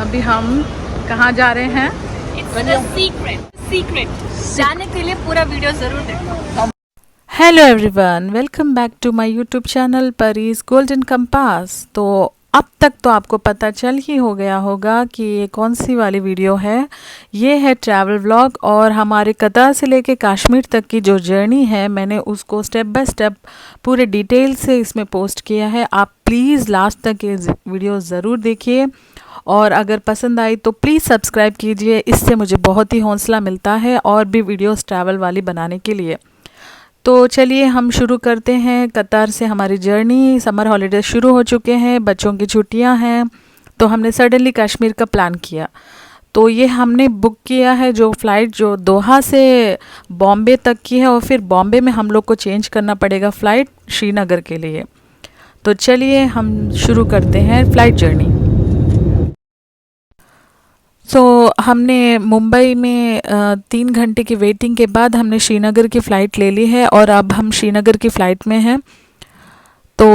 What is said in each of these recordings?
अभी हम कहाँ जा रहे हैं? सीक्रेट जाने के लिए पूरा वीडियो जरूर देखो। Hello everyone, welcome back to my YouTube channel Pari's golden compass. तो अब तक तो आपको पता चल ही हो गया होगा कि ये कौन सी वाली वीडियो है। ये है ट्रैवल व्लॉग और हमारे कतार से लेके कश्मीर तक की जो जर्नी है मैंने उसको स्टेप बाय स्टेप पूरे डिटेल से इसमें पोस्ट किया है। आप प्लीज़ लास्ट तक ये वीडियो ज़रूर देखिए और अगर पसंद आई तो प्लीज़ सब्सक्राइब कीजिए। इससे मुझे बहुत ही हौसला मिलता है और भी वीडियोस ट्रैवल वाली बनाने के लिए। तो चलिए हम शुरू करते हैं कतार से हमारी जर्नी। समर हॉलीडेज शुरू हो चुके हैं, बच्चों की छुट्टियां हैं, तो हमने सडनली कश्मीर का प्लान किया। तो ये हमने बुक किया है जो फ़्लाइट जो दोहा से बॉम्बे तक की है और फिर बॉम्बे में हम लोग को चेंज करना पड़ेगा फ़्लाइट श्रीनगर के लिए। तो चलिए हम शुरू करते हैं फ़्लाइट जर्नी। हमने मुंबई में 3 घंटे की वेटिंग के बाद हमने श्रीनगर की फ़्लाइट ले ली है और अब हम श्रीनगर की फ़्लाइट में हैं। तो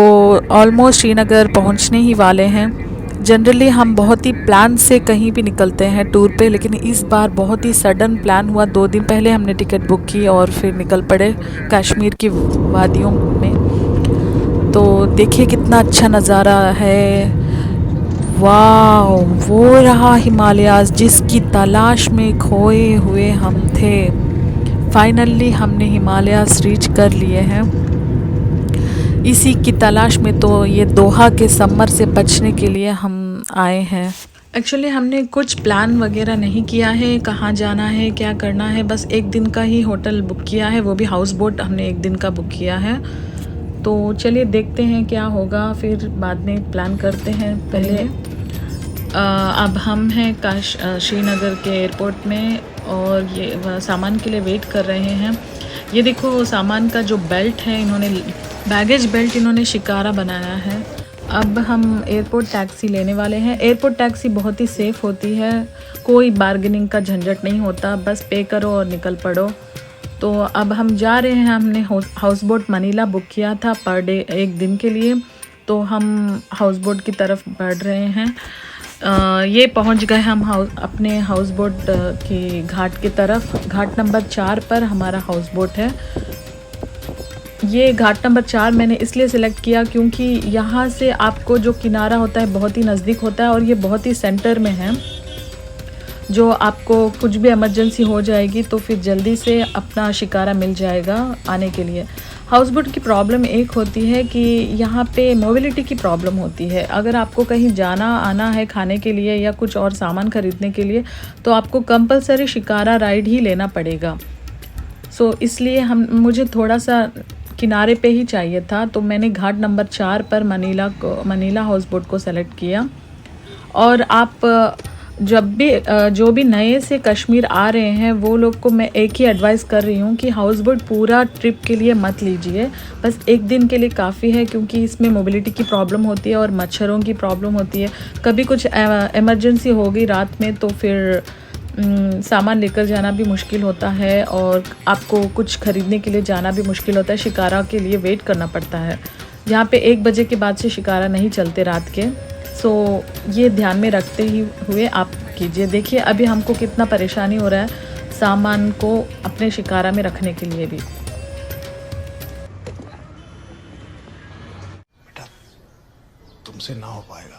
ऑलमोस्ट श्रीनगर पहुंचने ही वाले हैं। जनरली हम बहुत ही प्लान से कहीं भी निकलते हैं टूर पे, लेकिन इस बार बहुत ही सडन प्लान हुआ। 2 दिन पहले हमने टिकट बुक की और फिर निकल पड़े कश्मीर की वादियों में। तो देखिए कितना अच्छा नज़ारा है। वाह, वो रहा हिमालयाज़ जिसकी तलाश में खोए हुए हम थे। फाइनली हमने हिमालयाज़ रीच कर लिए हैं। इसी की तलाश में तो ये दोहा के समर से बचने के लिए हम आए हैं। एक्चुअली हमने कुछ प्लान वगैरह नहीं किया है, कहाँ जाना है क्या करना है, बस 1 दिन का ही होटल बुक किया है, वो भी हाउस बोट हमने 1 दिन का बुक किया है। तो चलिए देखते हैं क्या होगा, फिर बाद में प्लान करते हैं। पहले अब हम हैं श्रीनगर के एयरपोर्ट में और ये सामान के लिए वेट कर रहे हैं। ये देखो सामान का जो बेल्ट है, इन्होंने बैगेज बेल्ट इन्होंने शिकारा बनाया है। अब हम एयरपोर्ट टैक्सी लेने वाले हैं। एयरपोर्ट टैक्सी बहुत ही सेफ़ होती है, कोई बार्गेनिंग का झंझट नहीं होता, बस पे करो और निकल पड़ो। तो अब हम जा रहे हैं। हमने हाउस बोट मनीला बुक किया था पर डे 1 दिन के लिए, तो हम हाउस बोट की तरफ बढ़ रहे हैं। ये पहुंच गए हम अपने हाउस बोट की घाट की तरफ। घाट नंबर 4 पर हमारा हाउस बोट है। ये घाट नंबर 4 मैंने इसलिए सिलेक्ट किया क्योंकि यहाँ से आपको जो किनारा होता है बहुत ही नज़दीक होता है और ये बहुत ही सेंटर में है। जो आपको कुछ भी इमरजेंसी हो जाएगी तो फिर जल्दी से अपना शिकारा मिल जाएगा आने के लिए। हाउस बोट की प्रॉब्लम एक होती है कि यहाँ पे मोबिलिटी की प्रॉब्लम होती है। अगर आपको कहीं जाना आना है खाने के लिए या कुछ और सामान ख़रीदने के लिए तो आपको कंपलसरी शिकारा राइड ही लेना पड़ेगा। इसलिए मुझे थोड़ा सा किनारे पे ही चाहिए था, तो मैंने घाट नंबर 4 पर मनीला हाउस बोट को सेलेक्ट किया। और आप जो भी नए से कश्मीर आ रहे हैं वो लोग को मैं एक ही एडवाइस कर रही हूँ कि हाउस बोट पूरा ट्रिप के लिए मत लीजिए, बस 1 दिन के लिए काफ़ी है, क्योंकि इसमें मोबिलिटी की प्रॉब्लम होती है और मच्छरों की प्रॉब्लम होती है। कभी कुछ इमरजेंसी हो गई रात में तो फिर सामान लेकर जाना भी मुश्किल होता है और आपको कुछ ख़रीदने के लिए जाना भी मुश्किल होता है। शिकारा के लिए वेट करना पड़ता है। यहाँ पे 1 बजे के बाद से शिकारा नहीं चलते रात के। ये ध्यान में रखते ही हुए आप कीजिए। देखिए अभी हमको कितना परेशानी हो रहा है सामान को अपने शिकारा में रखने के लिए भी। बेटा तुमसे ना हो पाएगा।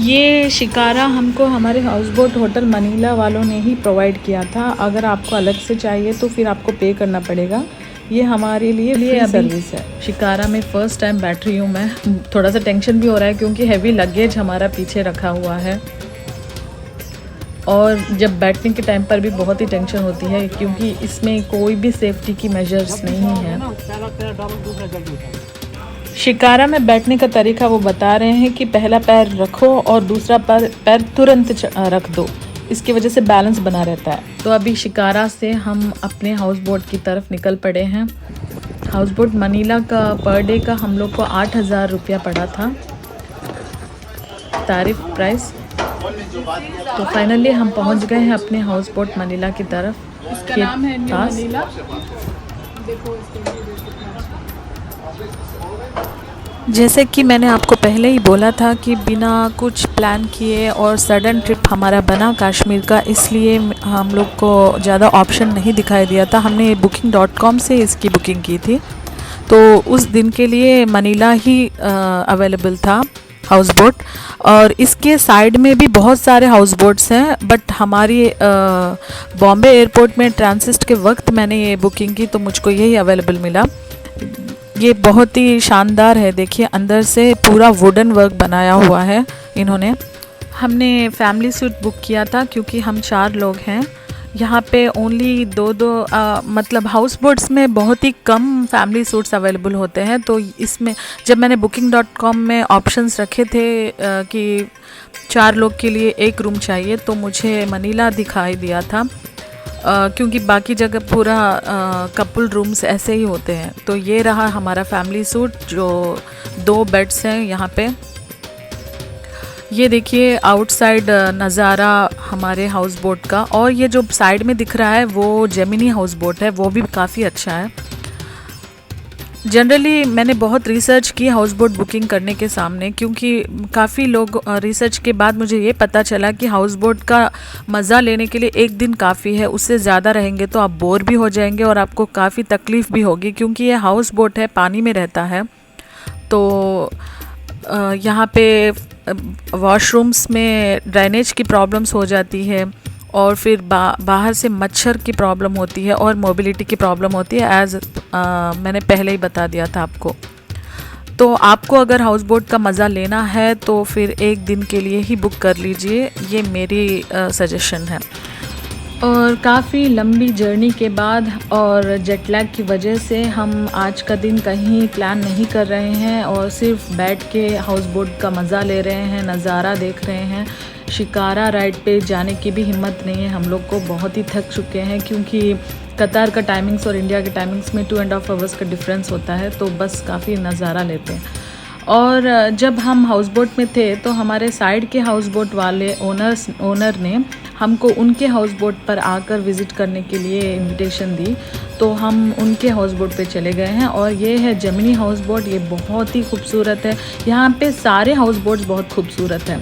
ये शिकारा हमको हमारे हाउस बोट होटल मनीला वालों ने ही प्रोवाइड किया था। अगर आपको अलग से चाहिए तो फिर आपको पे करना पड़ेगा। ये हमारे लिए सर्विस है। शिकारा में फ़र्स्ट टाइम बैठ रही हूँ मैं। थोड़ा सा टेंशन भी हो रहा है क्योंकि हैवी लगेज हमारा पीछे रखा हुआ है और जब बैठने के टाइम पर भी बहुत ही टेंशन होती है क्योंकि इसमें कोई भी सेफ्टी की मेजर्स नहीं है। शिकारा में बैठने का तरीका वो बता रहे हैं कि पहला पैर रखो और दूसरा पैर तुरंत रख दो, इसकी वजह से बैलेंस बना रहता है। तो अभी शिकारा से हम अपने हाउस बोट की तरफ निकल पड़े हैं। हाउस बोट मनीला का पर डे का हम लोग को 8,000 रुपया पड़ा था तारीफ प्राइस। तो फाइनली हम पहुंच गए हैं अपने हाउस बोट मनीला की तरफ। इसका नाम है न्यू मनीला। देखो जैसे कि मैंने आपको पहले ही बोला था कि बिना कुछ प्लान किए और सडन ट्रिप हमारा बना कश्मीर का, इसलिए हम लोग को ज़्यादा ऑप्शन नहीं दिखाई दिया था। हमने booking.com से इसकी बुकिंग की थी, तो उस दिन के लिए मनीला ही अवेलेबल था हाउस बोट, और इसके साइड में भी बहुत सारे हाउस बोट्स हैं, बट हमारी बॉम्बे एयरपोर्ट में ट्रांसिट के वक्त मैंने ये बुकिंग की तो मुझको यही अवेलेबल मिला। ये बहुत ही शानदार है, देखिए अंदर से पूरा वुडन वर्क बनाया हुआ है इन्होंने। हमने फैमिली सूट बुक किया था क्योंकि हम 4 लोग हैं। यहाँ पे ओनली दो मतलब हाउस बोट्स में बहुत ही कम फैमिली सूट्स अवेलेबल होते हैं, तो इसमें जब मैंने booking.com में ऑप्शंस रखे थे कि 4 लोग के लिए 1 रूम चाहिए, तो मुझे मनीला दिखाई दिया था क्योंकि बाकी जगह पूरा कपल रूम्स ऐसे ही होते हैं। तो ये रहा हमारा फैमिली सूट, जो 2 बेड्स हैं यहाँ पे। ये देखिए आउटसाइड नज़ारा हमारे हाउस बोट का, और ये जो साइड में दिख रहा है वो जेमिनी हाउस बोट है, वो भी काफ़ी अच्छा है। जनरली मैंने बहुत रिसर्च की हाउस बोट बुकिंग करने के सामने, क्योंकि काफ़ी लोग रिसर्च के बाद मुझे ये पता चला कि हाउस बोट का मज़ा लेने के लिए 1 दिन काफ़ी है, उससे ज़्यादा रहेंगे तो आप बोर भी हो जाएंगे और आपको काफ़ी तकलीफ़ भी होगी, क्योंकि ये हाउस बोट है, पानी में रहता है। तो यहाँ पे वॉशरूम्स में ड्रेनेज की प्रॉब्लम्स हो जाती है, और फिर बाहर से मच्छर की प्रॉब्लम होती है और मोबिलिटी की प्रॉब्लम होती है, एज़ मैंने पहले ही बता दिया था आपको। तो आपको अगर हाउस बोट का मज़ा लेना है तो फिर 1 दिन के लिए ही बुक कर लीजिए, ये मेरी सजेशन है। और काफ़ी लंबी जर्नी के बाद और जेट लैग की वजह से हम आज का दिन कहीं प्लान नहीं कर रहे हैं, और सिर्फ बैठ के हाउस बोट का मज़ा ले रहे हैं, नज़ारा देख रहे हैं। शिकारा राइड पे जाने की भी हिम्मत नहीं है हम लोग को, बहुत ही थक चुके हैं, क्योंकि कतार का टाइमिंग्स और इंडिया के टाइमिंग्स में 2.5 आवर्स का डिफरेंस होता है, तो बस काफ़ी नज़ारा लेते हैं। और जब हम हाउस बोट में थे तो हमारे साइड के हाउस बोट वाले ओनर ने हमको उनके हाउस बोट पर आकर विज़िट करने के लिए इनविटेशन दी, तो हम उनके हाउस बोट पे चले गए हैं। और ये है जेमिनी हाउस बोट, ये बहुत ही खूबसूरत है। यहाँ पे सारे हाउस बोट्स बहुत खूबसूरत हैं,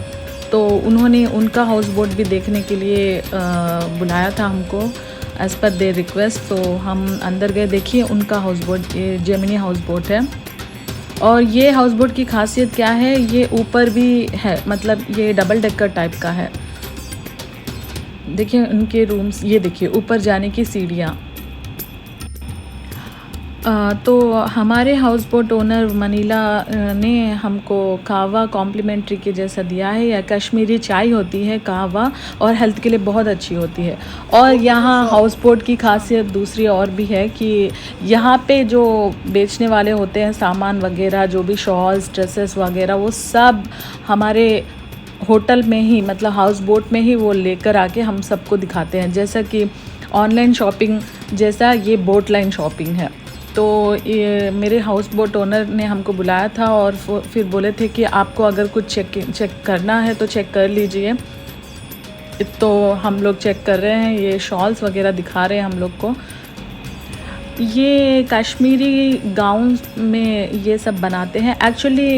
तो उन्होंने उनका हाउस बोट भी देखने के लिए बुलाया था हमको एज़ पर देयर रिक्वेस्ट। तो हम अंदर गए, देखिए उनका हाउस बोट, ये जेमिनी हाउस बोट है। और ये हाउस बोट की खासियत क्या है, ये ऊपर भी है, मतलब ये डबल डेकर टाइप का है। देखिए उनके रूम्स, ये देखिए ऊपर जाने की सीढ़ियाँ। तो हमारे हाउस बोट ओनर मनीला ने हमको कहवा कॉम्प्लीमेंट्री के जैसा दिया है, या कश्मीरी चाय होती है कहवा, और हेल्थ के लिए बहुत अच्छी होती है। और यहाँ हाउस बोट की खासियत दूसरी और भी है कि यहाँ पे जो बेचने वाले होते हैं सामान वगैरह, जो भी शॉल्स ड्रेसेस वगैरह, वो सब हमारे होटल में ही, मतलब हाउस बोट में ही वो लेकर आके हम सबको दिखाते हैं। जैसा कि ऑनलाइन शॉपिंग जैसा ये बोट लाइन शॉपिंग है। तो ये मेरे हाउस बोट ओनर ने हमको बुलाया था और फिर बोले थे कि आपको अगर कुछ चेक करना है तो चेक कर लीजिए। तो हम लोग चेक कर रहे हैं, ये शॉल्स वगैरह दिखा रहे हैं हम लोग को। ये कश्मीरी गाउन में ये सब बनाते हैं। एक्चुअली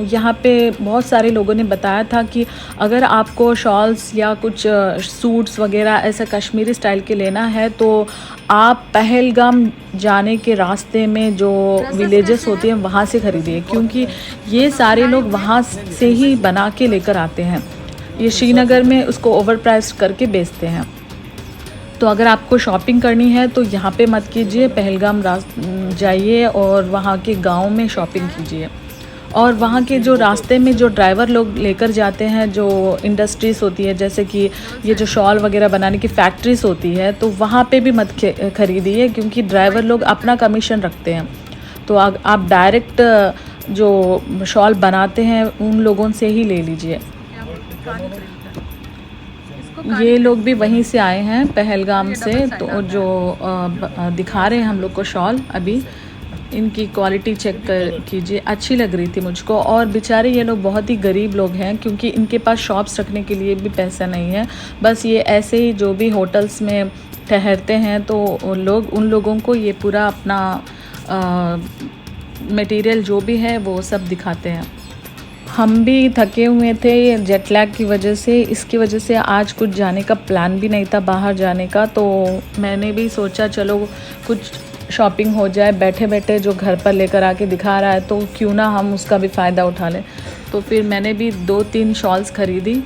यहाँ पे बहुत सारे लोगों ने बताया था कि अगर आपको शॉल्स या कुछ सूट्स वगैरह ऐसा कश्मीरी स्टाइल के लेना है तो आप पहलगाम जाने के रास्ते में जो विलेजेस होते हैं वहाँ से ख़रीदिए, क्योंकि ये सारे लोग वहाँ से ही बना के लेकर आते हैं। ये श्रीनगर में उसको ओवर प्राइस करके बेचते हैं। तो अगर आपको शॉपिंग करनी है तो यहाँ पे मत कीजिए, पहलगाम जाइए और वहाँ के गांव में शॉपिंग कीजिए। और वहाँ के जो रास्ते में जो ड्राइवर लोग लेकर जाते हैं, जो इंडस्ट्रीज़ होती है, जैसे कि ये जो शॉल वगैरह बनाने की फैक्ट्रीज होती है, तो वहाँ पे भी मत खरीदिए, क्योंकि ड्राइवर लोग अपना कमीशन रखते हैं। तो आप डायरेक्ट जो शॉल बनाते हैं उन लोगों से ही ले लीजिए। ये लोग भी वहीं से आए हैं, पहलगाम से। तो जो दिखा रहे हैं हम लोग को शॉल, अभी इनकी क्वालिटी चेक कीजिए, अच्छी लग रही थी मुझको। और बेचारे ये लोग बहुत ही गरीब लोग हैं, क्योंकि इनके पास शॉप्स रखने के लिए भी पैसा नहीं है। बस ये ऐसे ही जो भी होटल्स में ठहरते हैं तो उन लोगों को ये पूरा अपना मटेरियल जो भी है वो सब दिखाते हैं। हम भी थके हुए थे जेट लैग की वजह से, इसकी वजह से आज कुछ जाने का प्लान भी नहीं था बाहर जाने का, तो मैंने भी सोचा चलो कुछ शॉपिंग हो जाए, बैठे बैठे जो घर पर लेकर आके दिखा रहा है तो क्यों ना हम उसका भी फ़ायदा उठा लें। तो फिर मैंने भी 2-3 शॉल्स ख़रीदी।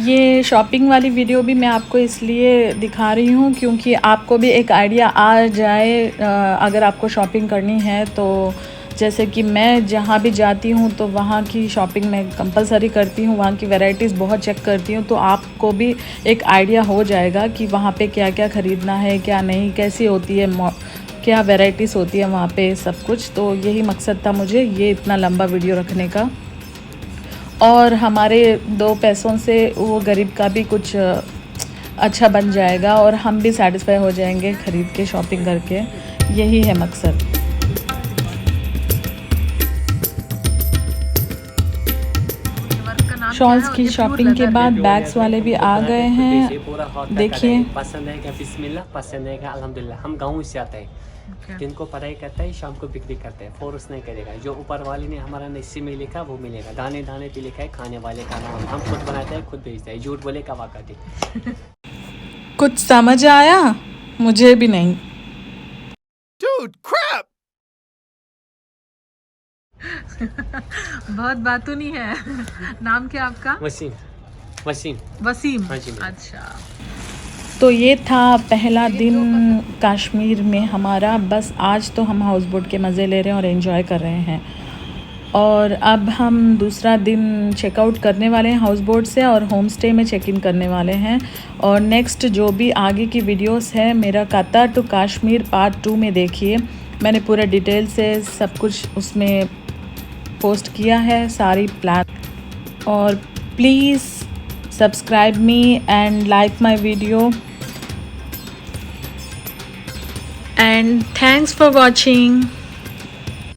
ये शॉपिंग वाली वीडियो भी मैं आपको इसलिए दिखा रही हूँ क्योंकि आपको भी एक आइडिया आ जाए अगर आपको शॉपिंग करनी है तो। जैसे कि मैं जहाँ भी जाती हूँ तो वहाँ की शॉपिंग मैं कंपलसरी करती हूँ, वहाँ की वैरायटीज़ बहुत चेक करती हूँ, तो आपको भी एक आइडिया हो जाएगा कि वहाँ पे क्या क्या ख़रीदना है, क्या नहीं, कैसी होती है, क्या वैरायटीज़ होती है वहाँ पे, सब कुछ। तो यही मकसद था मुझे ये इतना लंबा वीडियो रखने का, और हमारे 2 पैसों से वो गरीब का भी कुछ अच्छा बन जाएगा और हम भी सेटिस्फाई हो जाएंगे ख़रीद के, शॉपिंग करके। यही है मकसद। शॉल्स की शॉपिंग के बाद बैग्स वाले भी आ गए हैं, देखिए। पसंद है क्या बिस्मिल्लाह, पसंद है क्या अल्हम्दुलिल्लाह। हम गाँव से आते हैं, दिन को पढ़ाई करते हैं, शाम को बिक्री करते हैं, फोर्स नहीं करेगा। जो ऊपर वाले ने हमारा नसीब में लिखा वो मिलेगा। दाने दाने पे लिखा है खाने वाले का नाम, हम खुद बनाते हैं खुद बेचते हैं। झूठ बोले का वाकई। कुछ समझ आया? मुझे भी नहीं। Dude, crap! बहुत बातों नहीं है। नाम क्या आपका? वसीम। वसीम। वसीम। हाँ जी। अच्छा। तो ये था पहला दिन कश्मीर में हमारा। बस आज तो हम हाउस बोट के मज़े ले रहे हैं और एंजॉय कर रहे हैं, और अब हम दूसरा दिन चेकआउट करने वाले हैं हाउस बोट से और होम स्टे में चेक इन करने वाले हैं। और नेक्स्ट जो भी आगे की वीडियोस है मेरा कतर टू कश्मीर पार्ट 2 में देखिए। मैंने पूरा डिटेल से सब कुछ उसमें पोस्ट किया है, सारी प्लान। और please subscribe me and like my video, and thanks for watching.